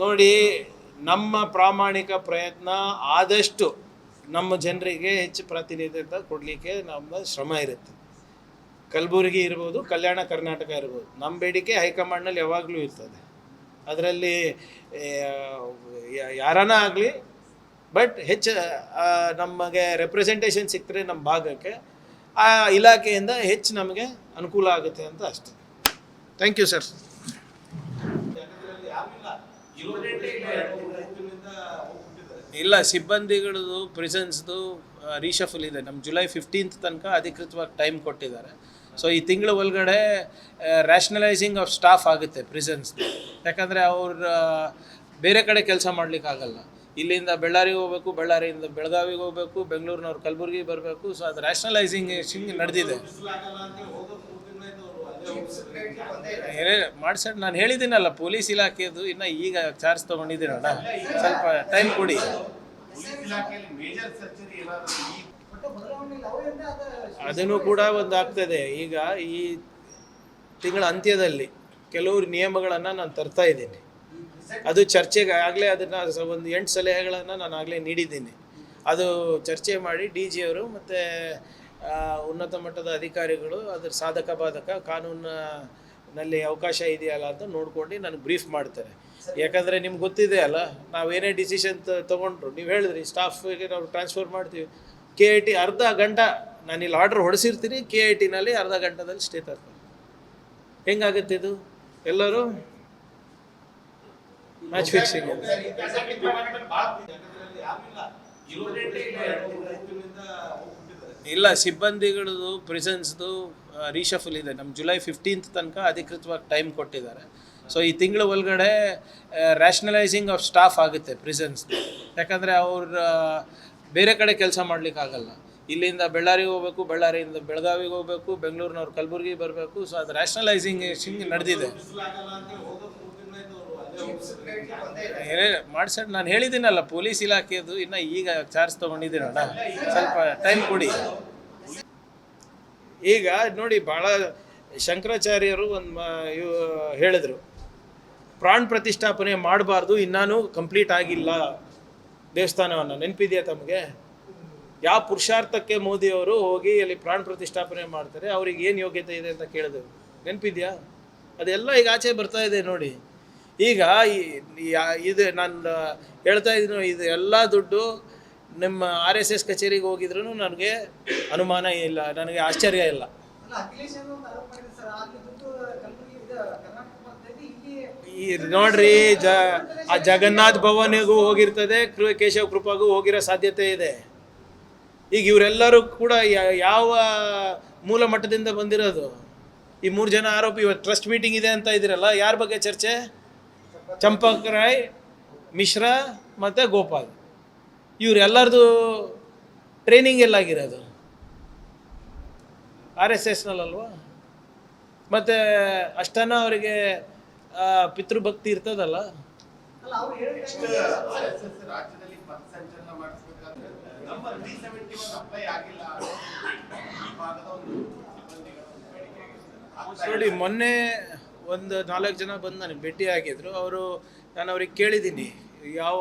ನೋಡಿ, ನಮ್ಮ ಪ್ರಾಮಾಣಿಕ ಪ್ರಯತ್ನ ಆದಷ್ಟು ನಮ್ಮ ಜನರಿಗೆ ಹೆಚ್ಚು ಪ್ರಾತಿನಿಧ್ಯತೆ ಕೊಡಲಿಕ್ಕೆ ನಮ್ಮ ಶ್ರಮ ಇರುತ್ತೆ. ಕಲಬುರಗಿ ಇರ್ಬೋದು, ಕಲ್ಯಾಣ ಕರ್ನಾಟಕ ಇರ್ಬೋದು, ನಮ್ಮ ಬೇಡಿಕೆ ಹೈಕಮಾಂಡ್ನಲ್ಲಿ ಯಾವಾಗಲೂ ಇರ್ತದೆ. ಅದರಲ್ಲಿ ಯಾರನ್ನ ಆಗಲಿ, ಬಟ್ ಹೆಚ್ಚು ನಮಗೆ ರೆಪ್ರೆಸೆಂಟೇಷನ್ ಸಿಕ್ಕರೆ ನಮ್ಮ ಭಾಗಕ್ಕೆ ಆ ಇಲಾಖೆಯಿಂದ ಹೆಚ್ಚು ನಮಗೆ ಅನುಕೂಲ ಆಗುತ್ತೆ ಅಂತ ಅಷ್ಟೆ. Thank you sir. ಇಲ್ಲ, ಸಿಬ್ಬಂದಿಗಳದು ಪ್ರಿಸನ್ಸ್ದು ರೀಶಫಲ್ ಇದೆ. ನಮ್ಮ ಜುಲೈ 15th ತನಕ ಅಧಿಕೃತವಾಗಿ ಟೈಮ್ ಕೊಟ್ಟಿದ್ದಾರೆ. ಸೊ ಈ ತಿಂಗಳ ಒಳಗಡೆ ರ್ಯಾಷನಲೈಸಿಂಗ್ ಆಫ್ ಸ್ಟಾಫ್ ಆಗುತ್ತೆ ಪ್ರಿಸನ್ಸ್ದು. ಯಾಕಂದರೆ ಅವ್ರು ಬೇರೆ ಕಡೆ ಕೆಲಸ ಮಾಡಲಿಕ್ಕಾಗಲ್ಲ. ಇಲ್ಲಿಂದ ಬೆಳ್ಳಾರಿಗೆ ಹೋಗಬೇಕು, ಬೆಳ್ಳಾರಿಯಿಂದ ಬೆಳಗಾವಿಗೆ ಹೋಗಬೇಕು, ಬೆಂಗಳೂರಿನವ್ರು ಕಲಬುರಗಿ ಬರಬೇಕು. ಸೊ ಅದು ರ್ಯಾಷನಲೈಸಿಂಗ್ ನಡೆದಿದೆ. ಮಾಡ್ಸೋಣ, ನಾನು ಹೇಳಿದ್ದೀನಲ್ಲ, ಪೊಲೀಸ್ ಇಲಾಖೆದು ಇನ್ನು ಈಗ ಚಾರ್ಜ್ ತೊಗೊಂಡಿದ್ದೀನಲ್ಲ, ಸ್ವಲ್ಪ ಟೈಮ್ ಕೊಡಿ. ಅದನ್ನು ಕೂಡ ಒಂದು ಆಗ್ತದೆ. ಈಗ ಈ ತಿಂಗಳ ಅಂತ್ಯದಲ್ಲಿ ಕೆಲವರು ನಿಯಮಗಳನ್ನು ನಾನು ತರ್ತಾ ಇದ್ದೀನಿ. ಅದು ಚರ್ಚೆಗೆ ಆಗಲೇ ಅದನ್ನು ಒಂದು 8 ಸಲಹೆಗಳನ್ನು ನಾನು ಆಗಲೇ ನೀಡಿದ್ದೀನಿ. ಅದು ಚರ್ಚೆ ಮಾಡಿ DG ಅವರು ಮತ್ತು ಉನ್ನತ ಮಟ್ಟದ ಅಧಿಕಾರಿಗಳು ಅದ್ರ ಸಾಧಕ ಬಾಧಕ ಕಾನೂನಿನಲ್ಲಿ ಅವಕಾಶ ಇದೆಯಲ್ಲ ಅಂತ ನೋಡ್ಕೊಂಡು ನನಗೆ ಬ್ರೀಫ್ ಮಾಡ್ತಾರೆ. ಯಾಕಂದರೆ ನಿಮ್ಗೆ ಗೊತ್ತಿದೆ ಅಲ್ಲ, ನಾವೇನೇ ಡಿಸಿಷನ್ ತೊಗೊಂಡ್ರು, ನೀವು ಹೇಳಿದ್ರಿ ಸ್ಟಾಫಿಗೆ ನಾವು ಟ್ರಾನ್ಸ್ಫರ್ ಮಾಡ್ತೀವಿ. KIT ಅರ್ಧ ಗಂಟೆ ನಾನಿಲ್ಲಿ ಆರ್ಡ್ರ್ ಹೊಡೆಸಿರ್ತೀನಿ, KITನಲ್ಲಿ ಅರ್ಧ ಗಂಟೆದಲ್ಲಿ ಸ್ಟೇ ತರ್ತಾರೆ. ಹೆಂಗಾಗುತ್ತೆ ಇದು? ಎಲ್ಲರೂ ಮ್ಯಾಚ್ ಫಿಕ್ಸಿಂಗ್. ಇಲ್ಲ, ಸಿಬ್ಬಂದಿಗಳದು ಪ್ರಿಸನ್ಸ್ದು ರೀಶಫಲ್ ಇದೆ. ನಮ್ಮ ಜುಲೈ 15th ತನಕ ಅಧಿಕೃತವಾಗಿ ಟೈಮ್ ಕೊಟ್ಟಿದ್ದಾರೆ. ಸೊ ಈ ತಿಂಗಳ ಒಳಗಡೆ ರ್ಯಾಷನಲೈಸಿಂಗ್ ಆಫ್ ಸ್ಟಾಫ್ ಆಗುತ್ತೆ ಪ್ರಿಸನ್ಸ್ದು. ಯಾಕಂದರೆ ಅವ್ರು ಬೇರೆ ಕಡೆ ಕೆಲಸ ಮಾಡಲಿಕ್ಕಾಗಲ್ಲ. ಇಲ್ಲಿಂದ ಬೆಳ್ಳಾರಿಗೆ ಹೋಗಬೇಕು, ಬೆಳ್ಳಾರಿಯಿಂದ ಬೆಳಗಾವಿಗೆ ಹೋಗಬೇಕು, ಬೆಂಗಳೂರಿನವ್ರು ಕಲಬುರಗಿ ಬರಬೇಕು. ಸೊ ಅದು ರ್ಯಾಷನಲೈಸಿಂಗ್ ನಡೆದಿದೆ. ಮಾಡ್ಸೋಣ, ನಾನು ಹೇಳಿದ್ದೀನಲ್ಲ, ಪೊಲೀಸ್ ಇಲಾಖೆದು ಇನ್ನು ಈಗ ಚಾರ್ಜ್ ತೊಗೊಂಡಿದ್ದೀನಲ್ಲ, ಸ್ವಲ್ಪ ಟೈಮ್ ಕೊಡಿ. ಈಗ ನೋಡಿ, ಭಾಳ ಶಂಕರಾಚಾರ್ಯರು ಒಂದು ಹೇಳಿದರು, ಪ್ರಾಣ ಪ್ರತಿಷ್ಠಾಪನೆ ಮಾಡಬಾರ್ದು, ಇನ್ನೂ ಕಂಪ್ಲೀಟ್ ಆಗಿಲ್ಲ ದೇವಸ್ಥಾನವನ್ನು. ನೆನಪಿದೆಯಾ ತಮಗೆ? ಯಾವ ಪುರುಷಾರ್ಥಕ್ಕೆ ಮೋದಿಯವರು ಹೋಗಿ ಅಲ್ಲಿ ಪ್ರಾಣ ಪ್ರತಿಷ್ಠಾಪನೆ ಮಾಡ್ತಾರೆ, ಅವ್ರಿಗೆ ಏನು ಯೋಗ್ಯತೆ ಇದೆ ಅಂತ ಕೇಳಿದ್ರು. ನೆನಪಿದೆಯಾ? ಅದೆಲ್ಲ ಈಗ ಆಚೆ ಬರ್ತಾ ಇದೆ ನೋಡಿ. ಈಗ ಇದು ನಾನು ಹೇಳ್ತಾ ಇದ್ದೀನಿ, ಇದು ಎಲ್ಲ ದುಡ್ಡು ನಿಮ್ಮ RSS ಕಚೇರಿಗೆ ಹೋಗಿದ್ರು ನನಗೆ ಅನುಮಾನ ಇಲ್ಲ, ನನಗೆ ಆಶ್ಚರ್ಯ ಇಲ್ಲ. ಈ ನೋಡ್ರಿ, ಆ ಜಗನ್ನಾಥ್ ಭವನಿಗೂ ಹೋಗಿರ್ತದೆ, ಕೇಶವ ಕೃಪಾಗೂ ಹೋಗಿರೋ ಸಾಧ್ಯತೆ ಇದೆ. ಈಗ ಇವರೆಲ್ಲರೂ ಕೂಡ ಯಾವ ಮೂಲ ಮಟ್ಟದಿಂದ ಬಂದಿರೋದು? ಈ 3 ಜನ ಆರೋಪಿ. ಇವತ್ತು ಟ್ರಸ್ಟ್ ಮೀಟಿಂಗ್ ಇದೆ ಅಂತ ಇದ್ದೀರಲ್ಲ, ಯಾರ ಬಗ್ಗೆ ಚರ್ಚೆ? ಚಂಪಕ್ ರಾಯ್, ಮಿಶ್ರಾ ಮತ್ತು ಗೋಪಾಲ್. ಇವರೆಲ್ಲರದು ಟ್ರೈನಿಂಗ್ ಎಲ್ಲಾಗಿರೋದು RSSನಲ್ಲಲ್ವಾ? ಮತ್ತು ಅಷ್ಟನ್ನ ಅವರಿಗೆ ಪಿತೃಭಕ್ತಿ ಇರ್ತದಲ್ಲ. ನೋಡಿ, ಮೊನ್ನೆ ಒಂದು 4 ಜನ ಬಂದು ನನಗೆ ಭೇಟಿಯಾಗಿದ್ದರು. ನಾನು ಅವ್ರಿಗೆ ಕೇಳಿದ್ದೀನಿ, ಯಾವ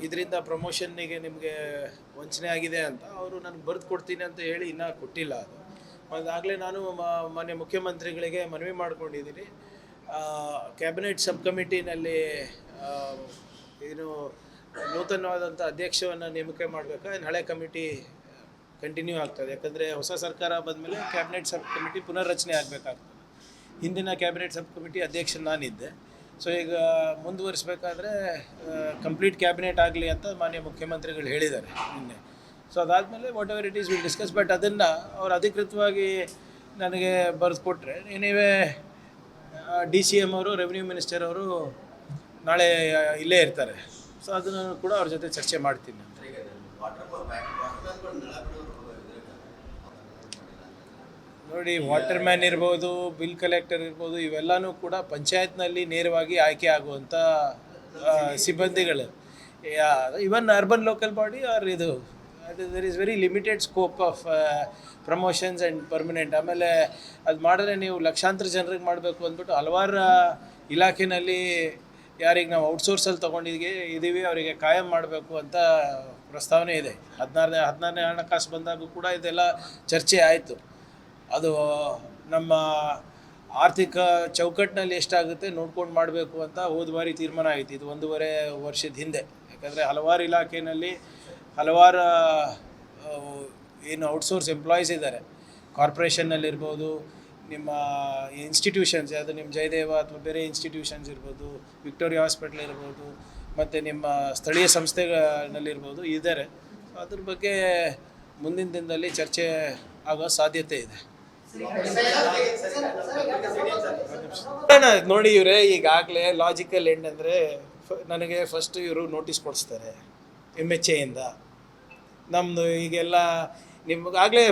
ಇದರಿಂದ ಪ್ರಮೋಷನ್ನಿಗೆ ನಿಮಗೆ ವಂಚನೆ ಆಗಿದೆ ಅಂತ. ಅವರು ನನಗೆ ಬರೆದು ಕೊಡ್ತೀನಿ ಅಂತ ಹೇಳಿ ಇನ್ನೂ ಕೊಟ್ಟಿಲ್ಲ. ಅದಾಗಲೇ ನಾನು ಮಾನ್ಯ ಮುಖ್ಯಮಂತ್ರಿಗಳಿಗೆ ಮನವಿ ಮಾಡ್ಕೊಂಡಿದ್ದೀನಿ. ಕ್ಯಾಬಿನೆಟ್ ಸಬ್ ಕಮಿಟಿನಲ್ಲಿ ಏನು ನೂತನವಾದಂಥ ಅಧ್ಯಕ್ಷವನ್ನು ನೇಮಕ ಮಾಡಬೇಕಾ, ಹಳೆ ಕಮಿಟಿ ಕಂಟಿನ್ಯೂ ಆಗ್ತದೆ? ಯಾಕಂದರೆ ಹೊಸ ಸರ್ಕಾರ ಬಂದಮೇಲೆ ಕ್ಯಾಬಿನೆಟ್ ಸಬ್ ಕಮಿಟಿ ಪುನರ್ರಚನೆ ಆಗಬೇಕಾಗ್ತದೆ. ಹಿಂದಿನ ಕ್ಯಾಬಿನೆಟ್ ಸಬ್ ಕಮಿಟಿ ಅಧ್ಯಕ್ಷ ನಾನಿದ್ದೆ. ಸೊ ಈಗ ಮುಂದುವರಿಸಬೇಕಾದ್ರೆ ಕಂಪ್ಲೀಟ್ ಕ್ಯಾಬಿನೆಟ್ ಆಗಲಿ ಅಂತ ಮಾನ್ಯ ಮುಖ್ಯಮಂತ್ರಿಗಳು ಹೇಳಿದ್ದಾರೆ ನಿನ್ನೆ. ಸೊ ಅದಾದಮೇಲೆ what ever it is will discuss. But ಅದನ್ನು ಅವ್ರು ಅಧಿಕೃತವಾಗಿ ನನಗೆ ಬರೆದು ಕೊಟ್ಟರೆ, ನೀವೇ DCM ಅವರು, ರೆವಿನ್ಯೂ ಮಿನಿಸ್ಟರ್ ಅವರು ನಾಳೆ ಇಲ್ಲೇ ಇರ್ತಾರೆ. ಸೊ ಅದನ್ನು ಕೂಡ ಅವ್ರ ಜೊತೆ ಚರ್ಚೆ ಮಾಡ್ತೀನಿ ಅಂತ. ನೋಡಿ, ವಾಟರ್ ಮ್ಯಾನ್ ಇರ್ಬೋದು, ಬಿಲ್ ಕಲೆಕ್ಟರ್ ಇರ್ಬೋದು, ಇವೆಲ್ಲನೂ ಕೂಡ ಪಂಚಾಯತ್ನಲ್ಲಿ ನೇರವಾಗಿ ಆಯ್ಕೆ ಆಗುವಂಥ ಸಿಬ್ಬಂದಿಗಳು. Even urban local body are ಇದು there is very limited scope of promotions and permanent. ಆಮೇಲೆ ಅದು ಮಾಡಿದ್ರೆ ನೀವು ಲಕ್ಷಾಂತರ ಜನರಿಗೆ ಮಾಡಬೇಕು ಅಂದ್ಬಿಟ್ಟು ಹಲವಾರು ಇಲಾಖೆಯಲ್ಲಿ ಯಾರಿಗೆ ನಾವು ಔಟ್ಸೋರ್ಸಲ್ಲಿ ಇದ್ದೀವಿ ಅವರಿಗೆ ಕಾಯಂ ಮಾಡಬೇಕು ಅಂತ ಪ್ರಸ್ತಾವನೆ ಇದೆ. 16ನೇ ಹಣಕಾಸು ಬಂದಾಗೂ ಕೂಡ ಇದೆಲ್ಲ ಚರ್ಚೆ ಆಯಿತು. ಅದು ನಮ್ಮ ಆರ್ಥಿಕ ಚೌಕಟ್ಟಿನಲ್ಲಿ ಎಷ್ಟಾಗುತ್ತೆ ನೋಡ್ಕೊಂಡು ಮಾಡಬೇಕು ಅಂತ ಹೋದ ಬಾರಿ ತೀರ್ಮಾನ ಆಯಿತು. ಇದು 1.5 ವರ್ಷದ ಹಿಂದೆ. ಯಾಕಂದರೆ ಹಲವಾರು ಇಲಾಖೆಯಲ್ಲಿ ಹಲವಾರು ಏನು ಔಟ್ಸೋರ್ಸ್ ಎಂಪ್ಲಾಯೀಸ್ ಇದ್ದಾರೆ. ಕಾರ್ಪೊರೇಷನ್ನಲ್ಲಿರ್ಬೋದು, ನಿಮ್ಮ ಇನ್ಸ್ಟಿಟ್ಯೂಷನ್ಸ್ ಅದು ನಿಮ್ಮ ಜಯದೇವ ಅಥವಾ ಬೇರೆ ಇನ್ಸ್ಟಿಟ್ಯೂಷನ್ಸ್ ಇರ್ಬೋದು, ವಿಕ್ಟೋರಿಯಾ ಹಾಸ್ಪಿಟ್ಲ್ ಇರ್ಬೋದು, ಮತ್ತು ನಿಮ್ಮ ಸ್ಥಳೀಯ ಸಂಸ್ಥೆಗಳಲ್ಲಿರ್ಬೋದು ಇದ್ದಾರೆ. ಅದ್ರ ಬಗ್ಗೆ ಮುಂದಿನ ದಿನದಲ್ಲಿ ಚರ್ಚೆ ಆಗೋ ಸಾಧ್ಯತೆ ಇದೆ. ನೋಡಿ ಇವರೇ ಈಗಾಗಲೇ ಲಾಜಿಕಲ್ ಎಂಡ್ ಅಂದರೆ ನನಗೆ ಫಸ್ಟ್ ಇವರು ನೋಟಿಸ್ ಕೊಡಿಸ್ತಾರೆ MHAಯಿಂದ. ನಮ್ಮದು ಈಗೆಲ್ಲ ನಿಮಗಾಗಲೇ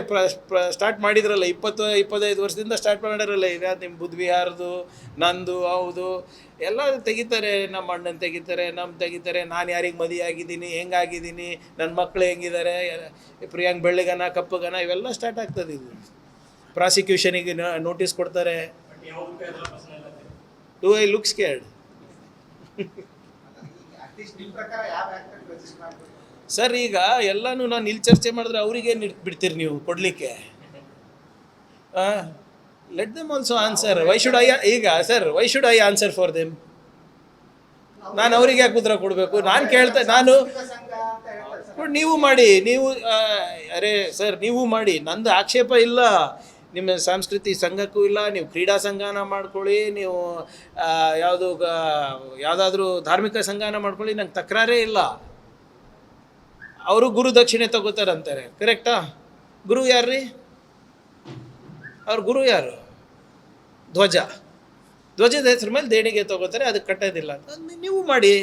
ಸ್ಟಾರ್ಟ್ ಮಾಡಿದ್ರಲ್ಲ, 20-25 ವರ್ಷದಿಂದ ಸ್ಟಾರ್ಟ್ ಮಾಡಿರಲ್ಲ. ಈಗ ನಿಮ್ಮ ಬುದ್ಧ ವಿಹಾರದು, ನಂದು, ಹೌದು ಎಲ್ಲ ತೆಗಿತಾರೆ. ನಮ್ಮ ಅಣ್ಣನ ತೆಗಿತಾರೆ, ತೆಗಿತಾರೆ. ನಾನು ಯಾರಿಗೆ ಮದುವೆ ಆಗಿದ್ದೀನಿ, ಹೆಂಗಾಗಿದ್ದೀನಿ, ನನ್ನ ಮಕ್ಕಳು ಹೆಂಗಿದ್ದಾರೆ, ಪ್ರಿಯಾಂಕ್ ಬೆಳ್ಳಿಗನ ಕಪ್ಪಗನ, ಇವೆಲ್ಲ ಸ್ಟಾರ್ಟ್ ಆಗ್ತದೆ. ಇದು ಪ್ರಾಸಿಕ್ಯೂಷನಿಗೆ ನೋಟಿಸ್ ಕೊಡ್ತಾರೆ. Do I look scared? Sir, ಈಗ ಎಲ್ಲನೂ ನಾನು ಇಲ್ಲಿ ಚರ್ಚೆ ಮಾಡಿದ್ರೆ ಅವರಿಗೆ ಬಿಡ್ತೀರಿ ನೀವು ಕೊಡಲಿಕ್ಕೆ? Let them also answer. Why should I answer for them? ನಾನು ಅವರಿಗೆ ಯಾಕೆ ಉತ್ತರ ಕೊಡಬೇಕು? ನಾನು ನೀವು ಮಾಡಿ, ಅರೆ ಸರ್ ನೀವು ಮಾಡಿ, ನಂದು ಆಕ್ಷೇಪ ಇಲ್ಲ. ನಿಮ್ಮ ಸಾಂಸ್ಕೃತಿಕ ಸಂಘಕ್ಕೂ ಇಲ್ಲ. ನೀವು ಕ್ರೀಡಾ ಸಂಘನ ಮಾಡ್ಕೊಳ್ಳಿ, ನೀವು ಯಾವುದಾದ್ರೂ ಧಾರ್ಮಿಕ ಸಂಘನ ಮಾಡ್ಕೊಳ್ಳಿ, ನಂಗೆ ತಕರಾರೇ ಇಲ್ಲ. ಅವರು ಗುರು ದಕ್ಷಿಣೆ ತಗೋತಾರಂತಾರೆ, ಕರೆಕ್ಟಾ? ಗುರು ಯಾರ್ರೀ? ಅವ್ರ ಗುರು ಯಾರು? ಧ್ವಜದ ಹೆಸರು ಮೇಲೆ ದೇಣಿಗೆ ತಗೋತಾರೆ, ಅದಕ್ಕೆ ಕಟ್ಟೋದಿಲ್ಲ ಅಂತ ನೀವು ಮಾಡಿ.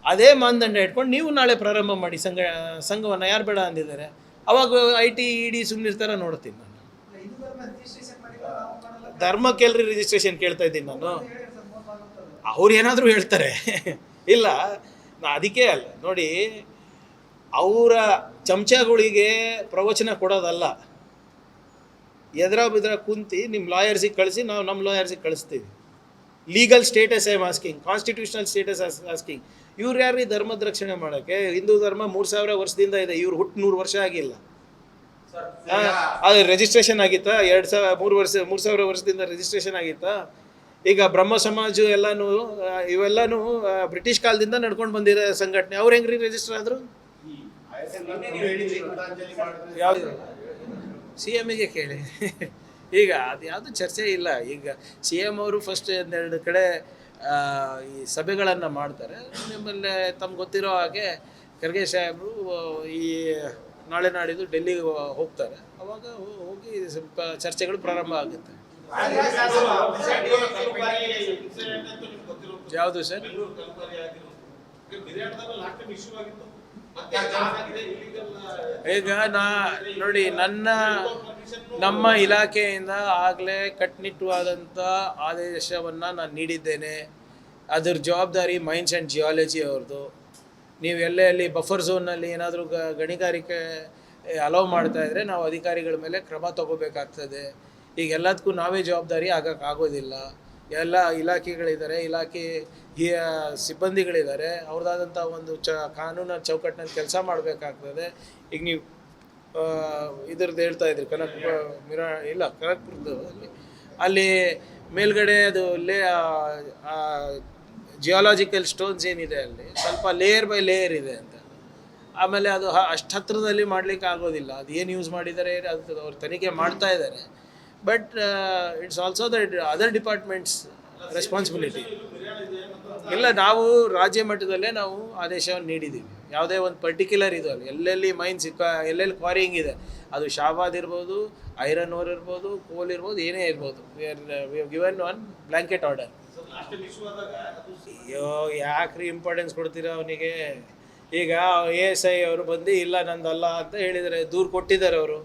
ಅದೇ ಮಾನದಂಡ ಇಟ್ಕೊಂಡು ನೀವು ನಾಳೆ ಪ್ರಾರಂಭ ಮಾಡಿ ಸಂಘವನ್ನು. ಯಾರು ಬೇಡ ಅಂದಿದ್ದಾರೆ? ಅವಾಗ IT ED ಸುಮ್ಮನಿರ್ತಾರ ನೋಡ್ತೀನಿ ನಾನು. ಧರ್ಮಕ್ಕೆಲ್ರಿ ರಿಜಿಸ್ಟ್ರೇಷನ್ ಕೇಳ್ತಾ ಇದ್ದೀನಿ ನಾನು. ಅವ್ರು ಏನಾದರೂ ಹೇಳ್ತಾರೆ ಇಲ್ಲ, ಅದಕ್ಕೆ ಅಲ್ಲ ನೋಡಿ, ಅವರ ಚಮಚಗಳಿಗೆ ಪ್ರವಚನ ಕೊಡೋದಲ್ಲ. ಎದುರ ಬಿದ್ರ ಕುಂತು ನಿಮ್ಮ ಲಾಯರ್ಸಿಗೆ ಕಳಿಸಿ, ನಾವು ನಮ್ಮ ಲಾಯರ್ಸಿಗೆ ಕಳಿಸ್ತೀವಿ. Legal status I asking, constitutional status asking. ಇವ್ರು ಯಾರು ಈ ಧರ್ಮದ ರಕ್ಷಣೆ ಮಾಡೋಕ್ಕೆ? ಹಿಂದೂ ಧರ್ಮ 3000 ವರ್ಷದಿಂದ ಇದೆ. ಇವ್ರು ಹುಟ್ಟು 100 ವರ್ಷ ಆಗಿಲ್ಲ. ಅದು ರಿಜಿಸ್ಟ್ರೇಷನ್ ಆಗಿತ್ತಾ? 3,000 ವರ್ಷದಿಂದ ರಿಜಿಸ್ಟ್ರೇಷನ್ ಆಗಿತ್ತಾ? ಈಗ ಬ್ರಹ್ಮ ಸಮಾಜ ಇವೆಲ್ಲನೂ ಬ್ರಿಟಿಷ್ ಕಾಲದಿಂದ ನಡ್ಕೊಂಡು ಬಂದಿರೋ ಸಂಘಟನೆ. ಅವ್ರು ಹೆಂಗ್ರಿ ರಿಜಿಸ್ಟರ್ ಆದರು? ಯಾವುದು? CMಗೆ ಕೇಳಿ. ಈಗ ಅದು ಯಾವುದು ಚರ್ಚೆ ಇಲ್ಲ. ಈಗ CM ಅವರು ಫಸ್ಟ್ 2 ಕಡೆ ಈ ಸಭೆಗಳನ್ನು ಮಾಡ್ತಾರೆ. ನಿಮ್ಮಲ್ಲೇ ತಮ್ಗೆ ಗೊತ್ತಿರೋ ಹಾಗೆ ಖರ್ಗೆ ಸಾಹೇಬರು ಈ ನಾಳೆ ನಾಡಿದ್ದು ಡೆಲ್ಲಿಗೆ ಹೋಗ್ತಾರೆ. ಅವಾಗ ಹೋಗಿ ಸ್ವಲ್ಪ ಚರ್ಚೆಗಳು ಪ್ರಾರಂಭ ಆಗುತ್ತೆ. ಯಾವುದು ಸರ್? ಈಗ ನೋಡಿ, ನಮ್ಮ ಇಲಾಖೆಯಿಂದ ಆಗಲೇ ಕಟ್ಟುನಿಟ್ಟವಾದಂಥ ಆದೇಶವನ್ನು ನಾನು ನೀಡಿದ್ದೇನೆ. ಅದರ ಜವಾಬ್ದಾರಿ ಮೈನ್ಸ್ ಆ್ಯಂಡ್ ಜಿಯಾಲಜಿ ಅವ್ರದ್ದು. ನೀವು ಎಲ್ಲೇ ಬಫರ್ ಝೋನ್ನಲ್ಲಿ ಏನಾದರೂ ಗಣಿಗಾರಿಕೆ ಅಲೌ ಮಾಡ್ತಾಯಿದ್ರೆ ನಾವು ಅಧಿಕಾರಿಗಳ ಮೇಲೆ ಕ್ರಮ ತಗೋಬೇಕಾಗ್ತದೆ. ಈಗ ಎಲ್ಲದಕ್ಕೂ ನಾವೇ ಜವಾಬ್ದಾರಿ ಆಗೋದಿಲ್ಲ. ಎಲ್ಲ ಇಲಾಖೆಗಳಿದ್ದಾರೆ, ಇಲಾಖೆ ಸಿಬ್ಬಂದಿಗಳಿದ್ದಾರೆ, ಅವ್ರದ್ದಾದಂಥ ಒಂದು ಕಾನೂನು ಚೌಕಟ್ಟಿನಲ್ಲಿ ಕೆಲಸ ಮಾಡಬೇಕಾಗ್ತದೆ. ಈಗ ನೀವು ಇದ್ರದ್ದು ಹೇಳ್ತಾ ಇದ್ರಿ, ಕನಕಪುರದ್ದು ಅಲ್ಲಿ ಮೇಲ್ಗಡೆ ಅದು ಜಿಯಾಲಜಿಕಲ್ ಸ್ಟೋನ್ಸ್ ಏನಿದೆ ಅಲ್ಲಿ ಸ್ವಲ್ಪ ಲೇಯರ್ ಬೈ ಲೇಯರ್ ಇದೆ ಅಂತ. ಆಮೇಲೆ ಅದು ಅಷ್ಟು ಹತ್ತಿರದಲ್ಲಿ ಮಾಡಲಿಕ್ಕೆ ಆಗೋದಿಲ್ಲ. ಅದು ಏನು ಯೂಸ್ ಮಾಡಿದ್ದಾರೆ ಅದು ಅವ್ರು ತನಿಖೆ ಮಾಡ್ತಾ ಇದ್ದಾರೆ. But it's also the other departments responsibility. ಇಲ್ಲ, ನಾವು ರಾಜ್ಯ ಮಟ್ಟದಲ್ಲೇ ನಾವು ಆದೇಶವನ್ನು ನೀಡಿದ್ದೀವಿ. ಯಾವುದೇ ಒಂದು ಪರ್ಟಿಕ್ಯುಲರ್ ಇದು ಅಲ್ಲಿ ಎಲ್ಲೆಲ್ಲಿ ಮೈನ್ಸ್ ಎಲ್ಲೆಲ್ಲಿ ಕ್ವಾರಿಂಗ್ ಇದೆ, ಅದು ಶಾಬಾದ್ ಇರ್ಬೋದು, ಐರನ್ ಓರ್ ಇರ್ಬೋದು, ಕೋಲ್ ಇರ್ಬೋದು, ಏನೇ ಇರ್ಬೋದು, we have given one blanket order. ಅಯ್ಯೋ ಯಾಕ್ರಿ ಇಂಪಾರ್ಟೆನ್ಸ್ ಕೊಡ್ತೀರಾ ಅವನಿಗೆ? ಈಗ ASI ಅವರು ಬಂದು ಇಲ್ಲ ನಂದಲ್ಲ ಅಂತ ಹೇಳಿದ್ದಾರೆ, ದೂರು ಕೊಟ್ಟಿದ್ದಾರೆ. ಅವರು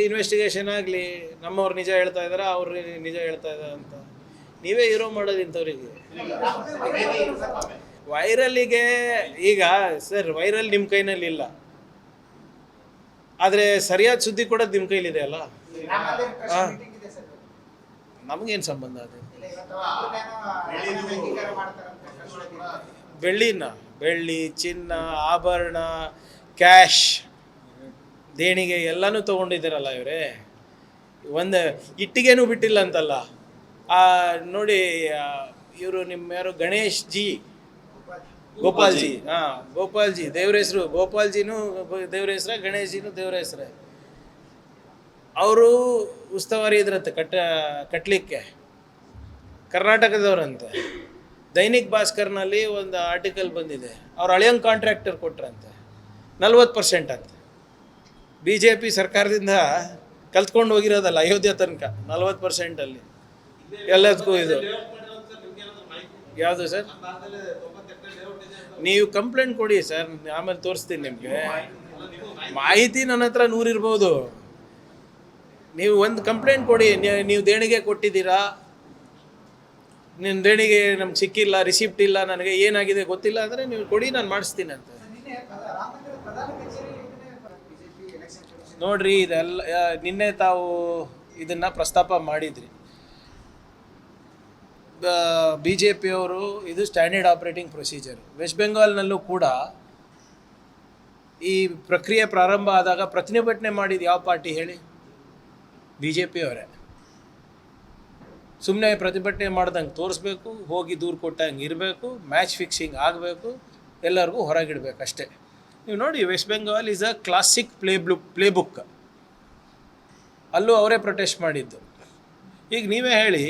ಇನ್ವೆಸ್ಟಿಗೇಷನ್ ಆಗಲಿ, ನಮ್ಮವ್ರು ನಿಜ ಹೇಳ್ತಾ ಇದ್ದಾರೆ, ಅವ್ರು ನಿಜ ಹೇಳ್ತಾ ಇದ್ದಾರೆ ಅಂತ ನೀವೇ ಹೀರೋ ಮಾಡೋದು ಇಂಥವ್ರಿಗೆ. ವೈರಲ್ಲಿಗೆ ಈಗ ಸರ್ ವೈರಲ್ ನಿಮ್ಮ ಕೈನಲ್ಲಿ ಇಲ್ಲ, ಆದರೆ ಸರಿಯಾದ ಸುದ್ದಿ ಕೊಡೋದು ನಿಮ್ಮ ಕೈಲಿದೆ ಅಲ್ಲ. ನಮಗೇನು ಸಂಬಂಧ ಅದು? ಬೆಳ್ಳಿ, ಚಿನ್ನ, ಆಭರಣ, ಕ್ಯಾಶ್, ದೇಣಿಗೆ ಎಲ್ಲನೂ ತೊಗೊಂಡಿದ್ದೀರಲ್ಲ ಇವರೇ. ಒಂದು ಇಟ್ಟಿಗೆನೂ ಬಿಟ್ಟಿಲ್ಲ ಅಂತಲ್ಲ. ನೋಡಿ, ಇವರು ನಿಮ್ಮ ಯಾರು ಗಣೇಶ್ ಜಿ, ಗೋಪಾಲ್ಜಿ, ಗೋಪಾಲ್ಜಿ ದೇವ್ರ ಹೆಸರು. ಗೋಪಾಲ್ಜಿನೂ ದೇವ್ರ ಹೆಸ್ರ, ಗಣೇಶ್ ಜಿನೂ ದೇವ್ರ ಹೆಸ್ರೆ. ಅವರು ಉಸ್ತುವಾರಿ ಇದ್ರಂತೆ ಕಟ್ಟಲಿಕ್ಕೆ, ಕರ್ನಾಟಕದವ್ರಂತೆ. ದೈನಿಕ್ ಭಾಸ್ಕರ್ನಲ್ಲಿ ಒಂದು ಆರ್ಟಿಕಲ್ ಬಂದಿದೆ, ಅವ್ರು ಹಳೆಯಂಗೆ ಕಾಂಟ್ರಾಕ್ಟರ್ ಕೊಟ್ರಂತೆ 40% ಅಂತ. BJP ಸರ್ಕಾರದಿಂದ ಕಲ್ತ್ಕೊಂಡು ಹೋಗಿರೋದಲ್ಲ ಅಯೋಧ್ಯೆ ತನಕ 40%ಅಲ್ಲಿ ಎಲ್ಲದಕ್ಕೂ. ಇದು ಯಾವುದು ಸರ್? ನೀವು ಕಂಪ್ಲೇಂಟ್ ಕೊಡಿ ಸರ್, ಆಮೇಲೆ ತೋರಿಸ್ತೀನಿ ನಿಮಗೆ. ಮಾಹಿತಿ ನನ್ನ ಹತ್ರ 100 ಇರ್ಬೋದು. ನೀವು ಒಂದು ಕಂಪ್ಲೇಂಟ್ ಕೊಡಿ, ನೀವು ದೇಣಿಗೆ ಕೊಟ್ಟಿದ್ದೀರಾ, ನಿಮ್ಮ ದೇಣಿಗೆ ನಮ್ಗೆ ಸಿಕ್ಕಿಲ್ಲ, ರಿಸಿಪ್ಟ್ ಇಲ್ಲ, ನನಗೆ ಏನಾಗಿದೆ ಗೊತ್ತಿಲ್ಲ ಅಂದರೆ ನೀವು ಕೊಡಿ, ನಾನು ಮಾಡಿಸ್ತೀನಿ ಅಂತ. ನೋಡ್ರಿ, ಇದೆಲ್ಲ ನಿನ್ನೆ ತಾವು ಇದನ್ನು ಪ್ರಸ್ತಾಪ ಮಾಡಿದ್ರಿ. BJP ಅವರು ಇದು ಸ್ಟ್ಯಾಂಡರ್ಡ್ ಆಪರೇಟಿಂಗ್ ಪ್ರೊಸೀಜರ್. ವೆಸ್ಟ್ ಬೆಂಗಾಲ್ನಲ್ಲೂ ಕೂಡ ಈ ಪ್ರಕ್ರಿಯೆ ಪ್ರಾರಂಭ ಆದಾಗ ಪ್ರತಿಭಟನೆ ಮಾಡಿದ ಯಾವ ಪಾರ್ಟಿ ಹೇಳಿ? BJP ಅವರೇ. ಸುಮ್ಮನೆ ಪ್ರತಿಭಟನೆ ಮಾಡ್ದಂಗೆ ತೋರಿಸ್ಬೇಕು, ಹೋಗಿ ದೂರು ಕೊಟ್ಟಂಗೆ ಇರಬೇಕು, ಮ್ಯಾಚ್ ಫಿಕ್ಸಿಂಗ್ ಆಗಬೇಕು, ಎಲ್ಲರಿಗೂ ಹೊರಗಿಡಬೇಕು ಅಷ್ಟೇ. ನೀವು ನೋಡಿ, West Bengal is a classic playbook. ಅಲ್ಲೂ ಅವರೇ ಪ್ರೊಟೆಸ್ಟ್ ಮಾಡಿದ್ದು. ಈಗ ನೀವೇ ಹೇಳಿ,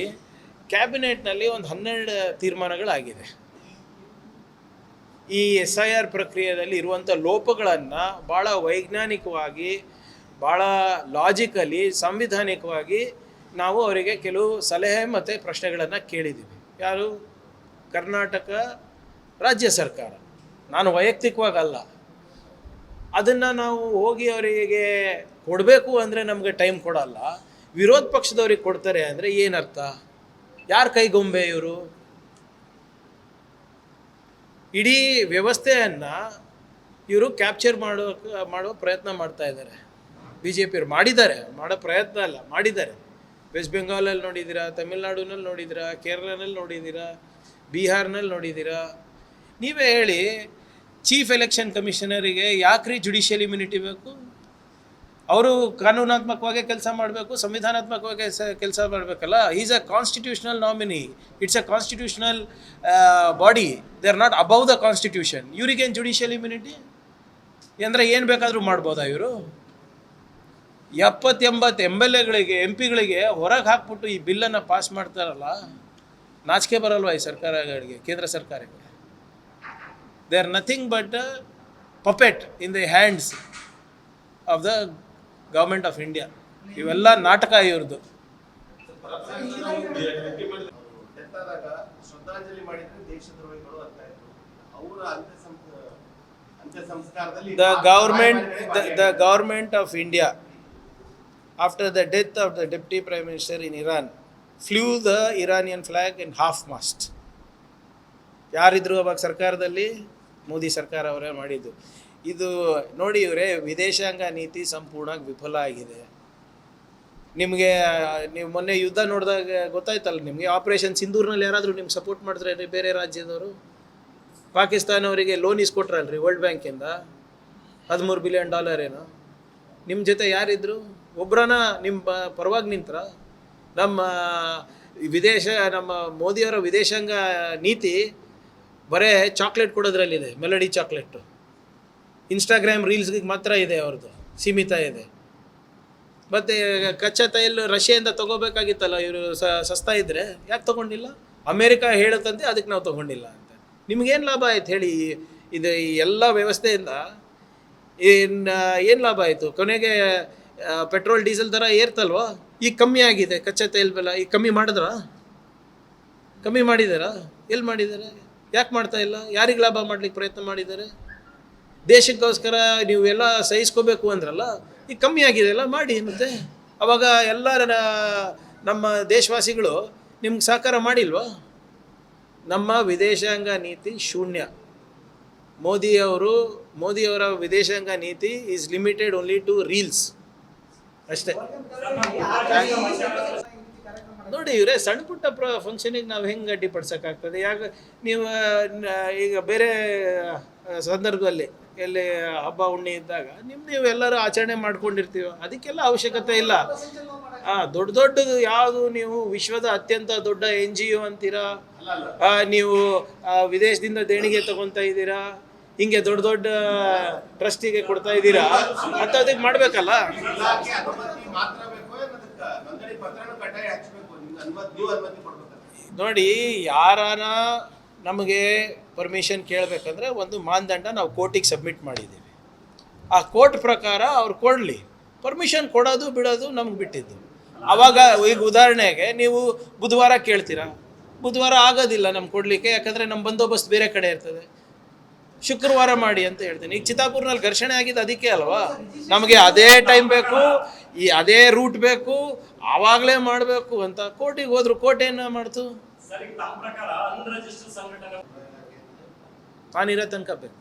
ಕ್ಯಾಬಿನೆಟ್ನಲ್ಲಿ ಒಂದು 12 ತೀರ್ಮಾನಗಳಾಗಿದೆ. ಈ SIR ಪ್ರಕ್ರಿಯೆಯಲ್ಲಿ ಇರುವಂಥ ಲೋಪಗಳನ್ನು ಭಾಳ ವೈಜ್ಞಾನಿಕವಾಗಿ, ಭಾಳ ಲಾಜಿಕಲಿ, ಸಂವಿಧಾನಿಕವಾಗಿ ನಾವು ಅವರಿಗೆ ಕೆಲವು ಸಲಹೆ ಮತ್ತು ಪ್ರಶ್ನೆಗಳನ್ನು ಕೇಳಿದ್ದೀವಿ. ಯಾರು? ಕರ್ನಾಟಕ ರಾಜ್ಯ ಸರ್ಕಾರ. ನಾನು ವೈಯಕ್ತಿಕವಾಗಲ್ಲ. ಅದನ್ನು ನಾವು ಹೋಗಿ ಅವರಿಗೆ ಕೊಡಬೇಕು ಅಂದರೆ ನಮಗೆ ಟೈಮ್ ಕೊಡಲ್ಲ. ವಿರೋಧ ಪಕ್ಷದವ್ರಿಗೆ ಕೊಡ್ತಾರೆ ಅಂದರೆ ಏನರ್ಥ? ಯಾರ ಕೈಗೊಂಬೆ ಇವರು? ಇಡೀ ವ್ಯವಸ್ಥೆಯನ್ನು ಇವರು ಕ್ಯಾಪ್ಚರ್ ಮಾಡೋ ಪ್ರಯತ್ನ ಮಾಡ್ತಾ ಇದ್ದಾರೆ. BJP ಅವ್ರು ಮಾಡೋ ಪ್ರಯತ್ನ ಅಲ್ಲ, ಮಾಡಿದ್ದಾರೆ. ವೆಸ್ಟ್ ಬೆಂಗಾಲಲ್ಲಿ ನೋಡಿದ್ದೀರಾ, ತಮಿಳ್ನಾಡಿನಲ್ಲಿ ನೋಡಿದ್ದೀರಾ, ಕೇರಳನಲ್ಲಿ ನೋಡಿದ್ದೀರಾ, ಬಿಹಾರ್ನಲ್ಲಿ ನೋಡಿದ್ದೀರಾ. ನೀವೇ ಹೇಳಿ, ಚೀಫ್ ಎಲೆಕ್ಷನ್ ಕಮಿಷನರಿಗೆ ಯಾಕ್ರಿ ಜುಡಿಷಿಯಲ್ ಇಮ್ಯುನಿಟಿ ಬೇಕು? ಅವರು ಕಾನೂನಾತ್ಮಕವಾಗಿ ಕೆಲಸ ಮಾಡಬೇಕು, ಸಂವಿಧಾನಾತ್ಮಕವಾಗಿ ಕೆಲಸ ಮಾಡಬೇಕಲ್ಲ. Is a constitutional nominee, it's a constitutional body, they are not above the constitution. ಇವರಿಗೇನು ಜುಡಿಷಿಯಲ್ ಇಮ್ಯುನಿಟಿ ಅಂದರೆ ಏನು ಬೇಕಾದರೂ ಮಾಡ್ಬೋದಾ ಇವರು? 70-80 MLAಗಳಿಗೆ, MP ಗಳಿಗೆ ಹೊರಗೆ ಹಾಕ್ಬಿಟ್ಟು ಈ ಬಿಲ್ಲನ್ನು ಪಾಸ್ ಮಾಡ್ತಾರಲ್ಲ, ನಾಚಿಕೆ ಬರಲ್ವಾ ಈ ಸರ್ಕಾರಗಳಿಗೆ, ಕೇಂದ್ರ ಸರ್ಕಾರಕ್ಕೆ? They are nothing but puppet in the hands of the government of India. ಇವೆಲ್ಲ ನಾಟಕ ಇವ್ರದ್ದು. The government of India, after the death of the deputy prime minister in Iran, flew the Iranian flag in half mast. ಯಾರಿದ್ರು ಅವಾಗ ಸರ್ಕಾರದಲ್ಲಿ? ಮೋದಿ ಸರ್ಕಾರ ಅವರೇ ಮಾಡಿದ್ದು. ಇದು ನೋಡಿ ಇವರೇ, ವಿದೇಶಾಂಗ ನೀತಿ ಸಂಪೂರ್ಣವಾಗಿ ವಿಫಲ ಆಗಿದೆ. ನಿಮಗೆ ನೀವು ಮೊನ್ನೆ ಯುದ್ಧ ನೋಡಿದಾಗ ಗೊತ್ತಾಯ್ತಲ್ಲ ನಿಮಗೆ. ಆಪರೇಷನ್ ಸಿಂಧೂರ್ನಲ್ಲಿ ಯಾರಾದರೂ ನಿಮ್ಗೆ ಸಪೋರ್ಟ್ ಮಾಡಿದ್ರೇನ್ರಿ ಬೇರೆ ರಾಜ್ಯದವರು? ಪಾಕಿಸ್ತಾನ ಅವರಿಗೆ ಲೋನ್ ಇಸ್ಕೊಟ್ರಲ್ರಿ ವರ್ಲ್ಡ್ ಬ್ಯಾಂಕಿಂದ $13 ಬಿಲಿಯನ್ ಏನೋ. ನಿಮ್ಮ ಜೊತೆ ಯಾರಿದ್ರು? ಒಬ್ಬರನ್ನ ನಿಮ್ಮ ಪರವಾಗಿ ನಿಂತರ? ನಮ್ಮ ಮೋದಿಯವರ ವಿದೇಶಾಂಗ ನೀತಿ ಬರೇ ಚಾಕ್ಲೇಟ್ ಕೊಡೋದ್ರಲ್ಲಿದೆ, ಮೆಲಡಿ ಚಾಕ್ಲೇಟು. ಇನ್ಸ್ಟಾಗ್ರಾಮ್ ರೀಲ್ಸ್ಗೆ ಮಾತ್ರ ಇದೆ, ಅವ್ರದ್ದು ಸೀಮಿತ ಇದೆ. ಮತ್ತು ಕಚ್ಚಾ ತೈಲ ರಷ್ಯಾದಿಂದ ತೊಗೋಬೇಕಾಗಿತ್ತಲ್ಲ ಇವರು, ಸಸ್ತಾ ಇದ್ದರೆ ಯಾಕೆ ತೊಗೊಂಡಿಲ್ಲ? ಅಮೇರಿಕಾ ಹೇಳುತ್ತಂತೆ, ಅದಕ್ಕೆ ನಾವು ತೊಗೊಂಡಿಲ್ಲ ಅಂತ. ನಿಮಗೇನು ಲಾಭ ಆಯ್ತು ಹೇಳಿ? ಇದು ಈ ಎಲ್ಲ ವ್ಯವಸ್ಥೆಯಿಂದ ಏನು ಲಾಭ ಆಯಿತು? ಕೊನೆಗೆ ಪೆಟ್ರೋಲ್ ಡೀಸೆಲ್ ದರ ಏರ್ತಲ್ವ? ಈಗ ಕಮ್ಮಿ ಆಗಿದೆ ಕಚ್ಚಾ ತೈಲ ಬೆಲೆ. ಈಗ ಕಮ್ಮಿ ಮಾಡಿದ್ರಾ? ಕಮ್ಮಿ ಮಾಡಿದಾರಾ? ಎಲ್ಲಿ ಮಾಡಿದ್ದಾರೆ? ಯಾಕೆ ಮಾಡ್ತಾ ಇಲ್ಲ? ಯಾರಿಗೆ ಲಾಭ ಮಾಡಲಿಕ್ಕೆ ಪ್ರಯತ್ನ ಮಾಡಿದ್ದಾರೆ? ದೇಶಕ್ಕೋಸ್ಕರ ನೀವು ಎಲ್ಲ ಸಹಿಸ್ಕೋಬೇಕು ಅಂದ್ರಲ್ಲ, ಈಗ ಕಮ್ಮಿ ಆಗಿದೆಯಲ್ಲ, ಮಾಡಿ. ಮತ್ತು ಅವಾಗ ಎಲ್ಲ ನಮ್ಮ ದೇಶವಾಸಿಗಳು ನಿಮ್ಗೆ ಸಹಕಾರ ಮಾಡಿಲ್ವಾ? ನಮ್ಮ ವಿದೇಶಾಂಗ ನೀತಿ ಶೂನ್ಯ. ಮೋದಿಯವರ ವಿದೇಶಾಂಗ ನೀತಿ is limited only to reels ಅಷ್ಟೇ. ನೋಡಿ ಇವರೇ ಸಣ್ಣ ಪುಟ್ಟ ಫಂಕ್ಷನಿಗೆ ನಾವು ಹೆಂಗೆ ಅಡ್ಡಿಪಡಿಸೋಕ್ಕಾಗ್ತದೆ? ಯಾಕೆ ನೀವು ಈಗ ಬೇರೆ ಸಂದರ್ಭದಲ್ಲಿ ಎಲ್ಲಿ ಹಬ್ಬ ಹುಣ್ಣಿ ಇದ್ದಾಗ ನೀವು ಎಲ್ಲರೂ ಆಚರಣೆ ಮಾಡ್ಕೊಂಡಿರ್ತೀವಿ, ಅದಕ್ಕೆಲ್ಲ ಅವಶ್ಯಕತೆ ಇಲ್ಲ. ದೊಡ್ಡ ದೊಡ್ಡದು ಯಾವುದು ನೀವು ವಿಶ್ವದ ಅತ್ಯಂತ ದೊಡ್ಡ NGO ಅಂತೀರಾ, ನೀವು ವಿದೇಶದಿಂದ ದೇಣಿಗೆ ತಗೊತಾ ಇದ್ದೀರಾ, ಹಿಂಗೆ ದೊಡ್ಡ ದೊಡ್ಡ ಟ್ರಸ್ಟಿಗೆ ಕೊಡ್ತಾ ಇದ್ದೀರಾ ಅಂತ ಅದಕ್ಕೆ ಮಾಡಬೇಕಲ್ಲ. ನೋಡಿ, ಯಾರಾನ ನಮಗೆ ಪರ್ಮಿಷನ್ ಕೇಳಬೇಕಂದ್ರೆ ಒಂದು ಮಾನದಂಡ ನಾವು ಕೋರ್ಟಿಗೆ ಸಬ್ಮಿಟ್ ಮಾಡಿದ್ದೀವಿ. ಆ ಕೋರ್ಟ್ ಪ್ರಕಾರ ಅವ್ರು ಕೊಡಲಿ, ಪರ್ಮಿಷನ್ ಕೊಡೋದು ಬಿಡೋದು ನಮ್ಗೆ ಬಿಟ್ಟಿದ್ದು. ಆವಾಗ ಈಗ ಉದಾಹರಣೆಗೆ ನೀವು ಬುಧವಾರ ಕೇಳ್ತೀರಾ, ಬುಧವಾರ ಆಗೋದಿಲ್ಲ ನಮ್ಗೆ ಕೊಡಲಿಕ್ಕೆ, ಯಾಕಂದರೆ ನಮ್ಮ ಬಂದೋಬಸ್ತ್ ಬೇರೆ ಕಡೆ ಇರ್ತದೆ. ಶುಕ್ರವಾರ ಮಾಡಿ ಅಂತ ಹೇಳ್ತೀನಿ. ಈಗ ಚಿತ್ತಾಪುರ್ನಲ್ಲಿ ಘರ್ಷಣೆ ಆಗಿದ್ದು ಅದಕ್ಕೆ ಅಲ್ವಾ, ನಮಗೆ ಅದೇ ಟೈಮ್ ಬೇಕು, ಅದೇ ರೂಟ್ ಬೇಕು, ಆವಾಗಲೇ ಮಾಡಬೇಕು ಅಂತ ಕೋರ್ಟಿಗೆ ಹೋದ್ರು. ಕೋರ್ಟ್ ಏನು ಮಾಡ್ತು? ತಾನಿರೋ ತನಕ ಬೇಕು.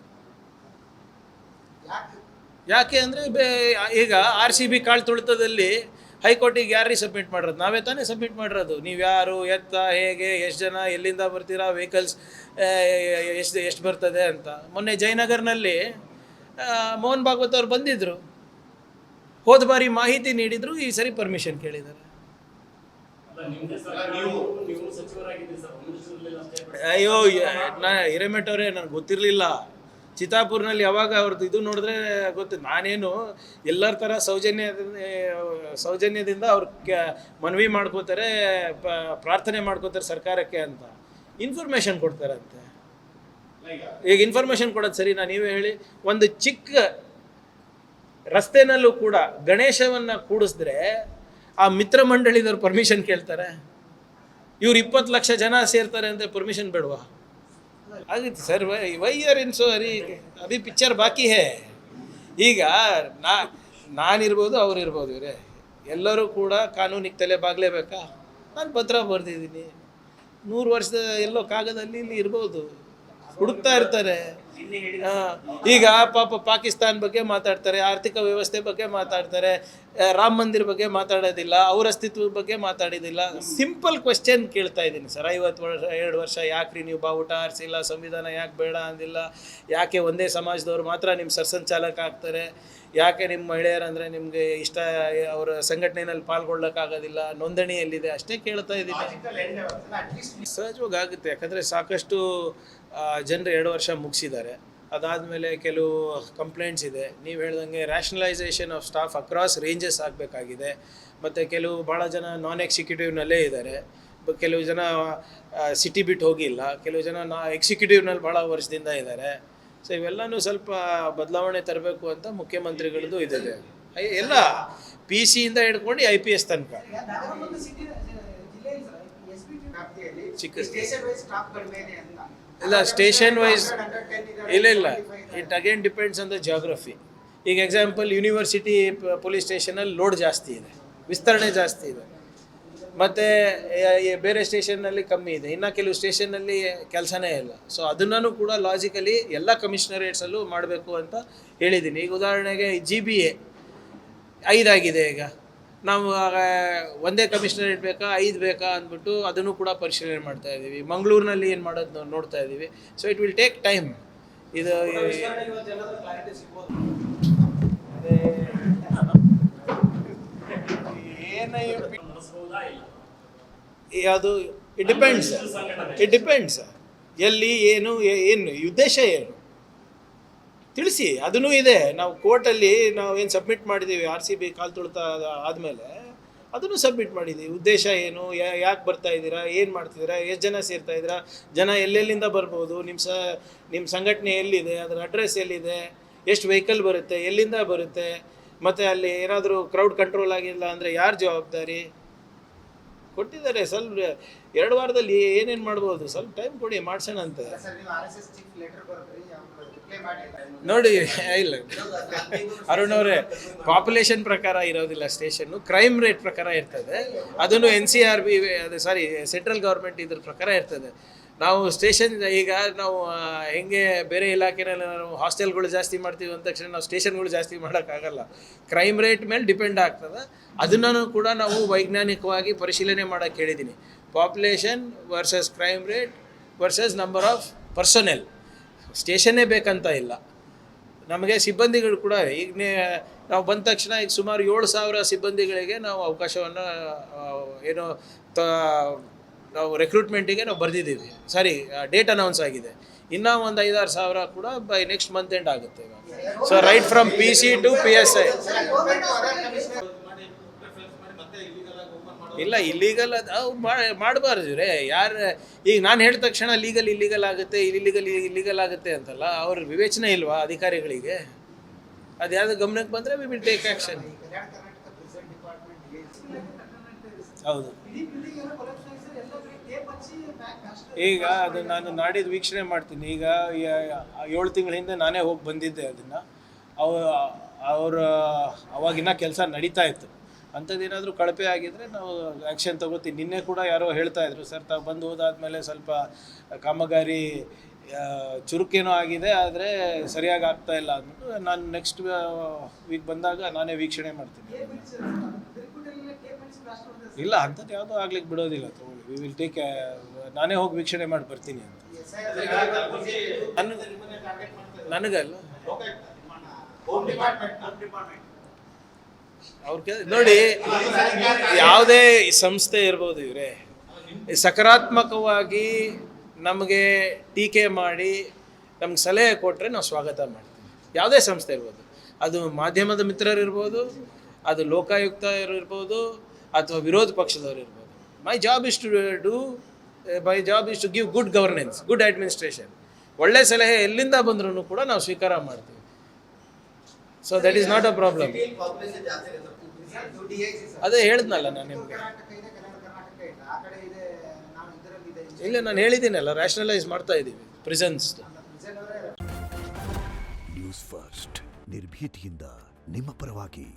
ಯಾಕೆ ಅಂದರೆ ಈಗ RCB ಕಾಳು ತುಳಿತದಲ್ಲಿ ಹೈಕೋರ್ಟಿಗೆ ಯಾರು ಸಬ್ಮಿಟ್ ಮಾಡಿರೋದು? ನಾವೇ ತಾನೇ ಸಬ್ಮಿಟ್ ಮಾಡಿರೋದು. ನೀವು ಯಾರು, ಎತ್ತ, ಹೇಗೆ, ಎಷ್ಟು ಜನ, ಎಲ್ಲಿಂದ ಬರ್ತೀರಾ, ವೆಹಿಕಲ್ಸ್ ಎಷ್ಟು ಬರ್ತದೆ ಅಂತ. ಮೊನ್ನೆ ಜಯನಗರ್ನಲ್ಲಿ ಮೋಹನ್ ಭಾಗವತ್ ಅವ್ರು ಬಂದಿದ್ದರು, ಹೋದ ಬಾರಿ ಮಾಹಿತಿ ನೀಡಿದ್ರು, ಈ ಸರಿ ಪರ್ಮಿಷನ್ ಕೇಳಿದ್ದಾರೆ. ಅಯ್ಯೋ, ಹಿರೇಮಠವ್ರೆ, ನನಗೆ ಗೊತ್ತಿರಲಿಲ್ಲ. ಚಿತ್ತಾಪುರ್ನಲ್ಲಿ ಯಾವಾಗ ಅವ್ರದ್ದು ಇದು ನೋಡಿದ್ರೆ ಗೊತ್ತು. ನಾನೇನು ಎಲ್ಲರ ಥರ ಸೌಜನ್ಯದಿಂದ ಅವ್ರು ಮನವಿ ಮಾಡ್ಕೋತಾರೆ, ಪ್ರಾರ್ಥನೆ ಮಾಡ್ಕೋತಾರೆ ಸರ್ಕಾರಕ್ಕೆ ಅಂತ, ಇನ್ಫಾರ್ಮೇಷನ್ ಕೊಡ್ತಾರಂತೆ. ಈಗ ಇನ್ಫಾರ್ಮೇಷನ್ ಕೊಡೋದು ಸರಿನಾ? ನೀವೇ ಹೇಳಿ. ಒಂದು ಚಿಕ್ಕ ರಸ್ತೆನಲ್ಲೂ ಕೂಡ ಗಣೇಶವನ್ನು ಕೂಡಿಸಿದ್ರೆ ಆ ಮಿತ್ರ ಮಂಡಳಿದವ್ರು ಪರ್ಮಿಷನ್ ಕೇಳ್ತಾರೆ. ಇವ್ರು 20 ಲಕ್ಷ ಜನ ಸೇರ್ತಾರೆ ಅಂತ ಪರ್ಮಿಷನ್ ಬೇಡವಾ? ಆಗಿತ್ತು ಸರ್, ವೈಯರ್ ಇನ್ ಸೋರಿ ಅಭಿ ಪಿಕ್ಚರ್ ಬಾಕಿ ಹೇ. ಈಗ ನಾನಿರ್ಬೋದು, ಅವ್ರಿರ್ಬೋದು, ಇವರೇ ಎಲ್ಲರೂ ಕೂಡ ಕಾನೂನಿಗೆ ತಲೆ ಬಾಗಲೇಬೇಕಾ? ನಾನು ಪತ್ರ ಬರೆದಿದ್ದೀನಿ, 100 ವರ್ಷದ ಎಲ್ಲೋ ಕಾಗದಲ್ಲಿ ಇಲ್ಲಿ ಇರ್ಬೋದು, ಹುಡುಕ್ತಾ ಇರ್ತಾರೆ. ಈಗ ಪಾಪ ಪಾಕಿಸ್ತಾನ ಬಗ್ಗೆ ಮಾತಾಡ್ತಾರೆ, ಆರ್ಥಿಕ ವ್ಯವಸ್ಥೆ ಬಗ್ಗೆ ಮಾತಾಡ್ತಾರೆ, ರಾಮ ಮಂದಿರ ಬಗ್ಗೆ ಮಾತಾಡೋದಿಲ್ಲ, ಅವ್ರ ಅಸ್ತಿತ್ವದ ಬಗ್ಗೆ ಮಾತಾಡೋದಿಲ್ಲ. ಸಿಂಪಲ್ ಕ್ವೆಶ್ಚನ್ ಕೇಳ್ತಾ ಇದ್ದೀನಿ ಸರ್. 52 ವರ್ಷ ಯಾಕ್ರಿ ನೀವು ಬಾವುಟ ಆರಿಸಿಲ್ಲ, ಸಂವಿಧಾನ ಯಾಕೆ ಬೇಡ ಅಂದಿಲ್ಲ, ಯಾಕೆ ಒಂದೇ ಸಮಾಜದವ್ರು ಮಾತ್ರ ನಿಮ್ಮ ಸರ್ಸಂಚಾಲಕ ಆಗ್ತಾರೆ, ಯಾಕೆ ನಿಮ್ಮ ಮಹಿಳೆಯರಂದರೆ ನಿಮಗೆ ಇಷ್ಟ, ಅವರ ಸಂಘಟನೆಯಲ್ಲಿ ಪಾಲ್ಗೊಳ್ಳೋಕ್ಕಾಗೋದಿಲ್ಲ, ನೋಂದಣಿಯಲ್ಲಿದೆ, ಅಷ್ಟೇ ಕೇಳ್ತಾ ಇದ್ದೀನಿ. ಸಹಜವಾಗಿ ಆಗುತ್ತೆ, ಯಾಕಂದರೆ ಸಾಕಷ್ಟು ಜನರು 2 ವರ್ಷ ಮುಗಿಸಿದ್ದಾರೆ. ಅದಾದಮೇಲೆ ಕೆಲವು ಕಂಪ್ಲೇಂಟ್ಸ್ ಇದೆ. ನೀವು ಹೇಳ್ದಂಗೆ rationalisation of staff across ranges ಆಗಬೇಕಾಗಿದೆ. ಮತ್ತು ಕೆಲವು ಭಾಳ ಜನ ನಾನ್ ಎಕ್ಸಿಕ್ಯೂಟಿವ್ನಲ್ಲೇ ಇದ್ದಾರೆ, ಕೆಲವು ಜನ ಸಿಟಿ ಬಿಟ್ಟು ಹೋಗಿಲ್ಲ, ಕೆಲವು ಜನ ಎಕ್ಸಿಕ್ಯೂಟಿವ್ನಲ್ಲಿ ಭಾಳ ವರ್ಷದಿಂದ ಇದ್ದಾರೆ. ಸೊ ಇವೆಲ್ಲನೂ ಸ್ವಲ್ಪ ಬದಲಾವಣೆ ತರಬೇಕು ಅಂತ ಮುಖ್ಯಮಂತ್ರಿಗಳದ್ದು ಇದೆ. ಎಲ್ಲ PC ಹಿಡ್ಕೊಂಡು IPS ತನಕ. ಚಿಕ್ಕ ಇಲ್ಲ, ಸ್ಟೇಷನ್ ವೈಸ್ ಇಲ್ಲ, it again depends on the geography. ಈಗ ಎಕ್ಸಾಂಪಲ್ ಯೂನಿವರ್ಸಿಟಿ ಪೊಲೀಸ್ ಸ್ಟೇಷನಲ್ಲಿ ಲೋಡ್ ಜಾಸ್ತಿ ಇದೆ, ವಿಸ್ತರಣೆ ಜಾಸ್ತಿ ಇದೆ, ಮತ್ತು ಬೇರೆ ಸ್ಟೇಷನ್ನಲ್ಲಿ ಕಮ್ಮಿ ಇದೆ, ಇನ್ನು ಕೆಲವು ಸ್ಟೇಷನ್ನಲ್ಲಿ ಕೆಲಸನೇ ಇಲ್ಲ. ಸೊ ಅದನ್ನು ಕೂಡ ಲಾಜಿಕಲಿ ಎಲ್ಲ ಕಮಿಷನರೇಟ್ಸಲ್ಲೂ ಮಾಡಬೇಕು ಅಂತ ಹೇಳಿದ್ದೀನಿ. ಈಗ ಉದಾಹರಣೆಗೆ GBA 5 ಆಗಿದೆ. ಈಗ ನಾವು ಒಂದೇ ಕಮಿಷನರೇಟ್ ಬೇಕಾ 5 ಬೇಕಾ ಅಂದ್ಬಿಟ್ಟು ಅದನ್ನು ಕೂಡ ಪರಿಶೀಲನೆ ಮಾಡ್ತಾ ಇದ್ದೀವಿ. ಮಂಗಳೂರಿನಲ್ಲಿ ಏನು ಮಾಡೋದು ನೋಡ್ತಾ ಇದ್ದೀವಿ. So it will take time. ಇದು ಯಾವುದು ಇಟ್ ಡಿಪೆಂಡ್ಸ್ ಎಲ್ಲಿ ಏನು ಉದ್ದೇಶ ಏನು ತಿಳಿಸಿ. ಅದನ್ನೂ ಇದೆ. ನಾವು ಕೋರ್ಟಲ್ಲಿ ನಾವು ಏನು ಸಬ್ಮಿಟ್ ಮಾಡಿದ್ದೀವಿ, RCB ಕಾಲು ತುಳಿತ ಆದಮೇಲೆ ಅದನ್ನು ಸಬ್ಮಿಟ್ ಮಾಡಿದ್ದೀವಿ. ಉದ್ದೇಶ ಏನು, ಯಾಕೆ ಬರ್ತಾ ಇದ್ದೀರಾ, ಏನು ಮಾಡ್ತಿದ್ದೀರಾ, ಎಷ್ಟು ಜನ ಸೇರ್ತಾ ಇದ್ದೀರಾ, ಜನ ಎಲ್ಲೆಲ್ಲಿಂದ ಬರ್ಬೋದು, ನಿಮ್ಮ ಸಂಘಟನೆ ಎಲ್ಲಿದೆ, ಅದರ ಅಡ್ರೆಸ್ ಎಲ್ಲಿದೆ, ಎಷ್ಟು ವೆಹಿಕಲ್ ಬರುತ್ತೆ, ಎಲ್ಲಿಂದ ಬರುತ್ತೆ, ಮತ್ತು ಅಲ್ಲಿ ಏನಾದರೂ ಕ್ರೌಡ್ ಕಂಟ್ರೋಲ್ ಆಗಿಲ್ಲ ಅಂದರೆ ಯಾರು ಜವಾಬ್ದಾರಿ ಕೊಟ್ಟಿದ್ದಾರೆ. ಸ್ವಲ್ಪ 2 ವಾರದಲ್ಲಿ ಏನೇನು ಮಾಡ್ಬೋದು, ಸ್ವಲ್ಪ ಟೈಮ್ ಕೊಡಿ, ಮಾಡ್ಸೋಣ ಅಂತ. ನೋಡಿ, ಇಲ್ಲ ಅರುಣ್ ಅವರೇ, ಪಾಪ್ಯುಲೇಷನ್ ಪ್ರಕಾರ ಇರೋದಿಲ್ಲ ಸ್ಟೇಷನ್ನು, ಕ್ರೈಮ್ ರೇಟ್ ಪ್ರಕಾರ ಇರ್ತದೆ. ಅದನ್ನು NCRB ಸೆಂಟ್ರಲ್ ಗೌರ್ಮೆಂಟ್ ಇದ್ರ ಪ್ರಕಾರ ಇರ್ತದೆ. ನಾವು ಸ್ಟೇಷನ್ ಈಗ ನಾವು ಹೆಂಗೆ ಬೇರೆ ಇಲಾಖೆನಲ್ಲಿ ನಾವು ಹಾಸ್ಟೆಲ್ಗಳು ಜಾಸ್ತಿ ಮಾಡ್ತೀವಿ ಅಂದ ತಕ್ಷಣ ನಾವು ಸ್ಟೇಷನ್ಗಳು ಜಾಸ್ತಿ ಮಾಡೋಕ್ಕಾಗಲ್ಲ. ಕ್ರೈಮ್ ರೇಟ್ ಮೇಲೆ ಡಿಪೆಂಡ್ ಆಗ್ತದೆ. ಅದನ್ನು ಕೂಡ ನಾವು ವೈಜ್ಞಾನಿಕವಾಗಿ ಪರಿಶೀಲನೆ ಮಾಡೋಕ್ಕೆ ಹೇಳಿದ್ದೀನಿ. Population versus crime rate versus number of personnel. ಸ್ಟೇಷನ್ನೇ ಬೇಕಂತ ಇಲ್ಲ, ನಮಗೆ ಸಿಬ್ಬಂದಿಗಳು ಕೂಡ ಈಗ ನಾವು ಬಂದ ತಕ್ಷಣ ಈಗ ಸುಮಾರು 7,000 ಸಿಬ್ಬಂದಿಗಳಿಗೆ ನಾವು ಅವಕಾಶವನ್ನು ಏನು ನಾವು ರೆಕ್ರೂಟ್ಮೆಂಟಿಗೆ ನಾವು ಬರೆದಿದ್ದೀವಿ. ಡೇಟ್ ಅನೌನ್ಸ್ ಆಗಿದೆ. ಇನ್ನೂ ಒಂದು 5-6 ಸಾವಿರ ಕೂಡ ಬೈ ನೆಕ್ಸ್ಟ್ ಮಂತ್ ಎಂಡ್ ಆಗುತ್ತೆ ಇವಾಗ. So right from PC to PSI. ಇಲ್ಲ, ಇಲ್ಲೀಗಲ್ ಅದು ಮಾಡಬಾರ್ದು ಇವರೇ. ಯಾರು ಈಗ ನಾನು ಹೇಳಿದ ತಕ್ಷಣ ಇಲ್ಲಿಗಲ್ ಆಗುತ್ತೆ, ಇಲ್ಲಿಗಲ್ ಆಗುತ್ತೆ ಅಂತಲ್ಲ. ಅವ್ರ ವಿವೇಚನೆ ಇಲ್ವಾ ಅಧಿಕಾರಿಗಳಿಗೆ? ಅದು ಯಾವುದು ಗಮನಕ್ಕೆ ಬಂದರೆ ವಿ ವಿಲ್ ಟೇಕ್ ಆ್ಯಕ್ಷನ್. ಹೌದು, ಈಗ ಅದು ನಾನು ನಾಡಿದ್ದು ವೀಕ್ಷಣೆ ಮಾಡ್ತೀನಿ. ಈಗ 7 ತಿಂಗಳ ಹಿಂದೆ ನಾನೇ ಹೋಗಿ ಬಂದಿದ್ದೆ ಅದನ್ನು. ಅವರು ಅವಾಗಿನ ಕೆಲಸ ನಡೀತಾ ಇತ್ತು. ಅಂಥದ್ದೇನಾದರೂ ಕಳಪೆ ಆಗಿದ್ದರೆ ನಾವು ಆ್ಯಕ್ಷನ್ ತೊಗೋತೀವಿ. ನಿನ್ನೆ ಕೂಡ ಯಾರೋ ಹೇಳ್ತಾ ಇದ್ರು, ಸರ್ ತಾವು ಬಂದು ಹೋದಾದ್ಮೇಲೆ ಸ್ವಲ್ಪ ಕಾಮಗಾರಿ ಚುರುಕೇನೋ ಆಗಿದೆ, ಆದರೆ ಸರಿಯಾಗಿ ಆಗ್ತಾ ಇಲ್ಲ ಅಂದ್ಬಿಟ್ಟು ನಾನು ನೆಕ್ಸ್ಟ್ ವೀಕ್ ಬಂದಾಗ ನಾನೇ ವೀಕ್ಷಣೆ ಮಾಡ್ತೀನಿ. ಇಲ್ಲ, ಅಂಥದ್ದು ಯಾವುದೂ ಆಗ್ಲಿಕ್ಕೆ ಬಿಡೋದಿಲ್ಲ. ತಗೊಳ್ಳಿ, ವಿ ವಿಲ್ ಟೇಕ್, ನಾನೇ ಹೋಗಿ ವೀಕ್ಷಣೆ ಮಾಡಿ ಬರ್ತೀನಿ ಅಂತ. ನನಗಲ್ಲ, ನೋಡಿ, ಯಾವುದೇ ಸಂಸ್ಥೆ ಇರ್ಬೋದು ಇವರೇ, ಸಕಾರಾತ್ಮಕವಾಗಿ ನಮಗೆ ಟೀಕೆ ಮಾಡಿ ನಮ್ಗೆ ಸಲಹೆ ಕೊಟ್ಟರೆ ನಾವು ಸ್ವಾಗತ ಮಾಡ್ತೀವಿ. ಯಾವುದೇ ಸಂಸ್ಥೆ ಇರ್ಬೋದು, ಅದು ಮಾಧ್ಯಮದ ಮಿತ್ರರು ಇರ್ಬೋದು, ಅದು ಲೋಕಾಯುಕ್ತ ಇರ್ಬೋದು, ಅಥವಾ ವಿರೋಧ ಪಕ್ಷದವರು ಇರ್ಬೋದು. My job is to give good governance, good administration. ಒಳ್ಳೆ ಸಲಹೆ ಎಲ್ಲಿಂದ ಬಂದ್ರೂ ಕೂಡ ನಾವು ಸ್ವೀಕಾರ ಮಾಡ್ತೀವಿ. So that is not a problem. ಅದೇ ಹೇಳಿದ್ನಲ್ಲ ನಾನು ನಿಮಗೆ. ಇಲ್ಲ, ನಾನು ಹೇಳಿದ್ದೀನಲ್ಲ, ರ್ಯಾಷನಲೈಸ್ ಮಾಡ್ತಾ ಇದ್ದೀವಿ ಪ್ರಿಸನ್ಸ್. ನ್ಯೂಸ್ ಫಸ್ಟ್, ನಿರ್ಭೀತಿಯಿಂದ ನಿಮ್ಮ ಪರವಾಗಿ.